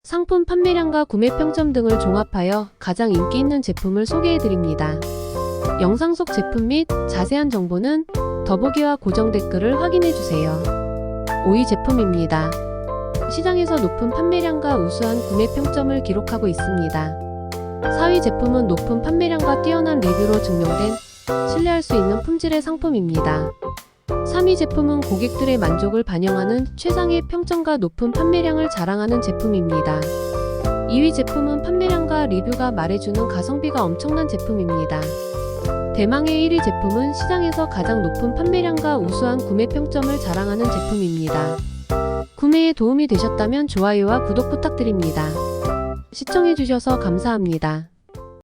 상품 판매량과 구매 평점 등을 종합하여 가장 인기 있는 제품을 소개해드립니다. 영상 속 제품 및 자세한 정보는 더보기와 고정 댓글을 확인해주세요. 5위 제품입니다. 시장에서 높은 판매량과 우수한 구매 평점을 기록하고 있습니다. 4위 제품은 높은 판매량과 뛰어난 리뷰로 증명된 신뢰할 수 있는 품질의 상품입니다. 3위 제품은 고객들의 만족을 반영하는 최상의 평점과 높은 판매량을 자랑하는 제품입니다. 2위 제품은 판매량과 리뷰가 말해주는 가성비가 엄청난 제품입니다. 대망의 1위 제품은 시장에서 가장 높은 판매량과 우수한 구매 평점을 자랑하는 제품입니다. 구매에 도움이 되셨다면 좋아요와 구독 부탁드립니다. 시청해주셔서 감사합니다.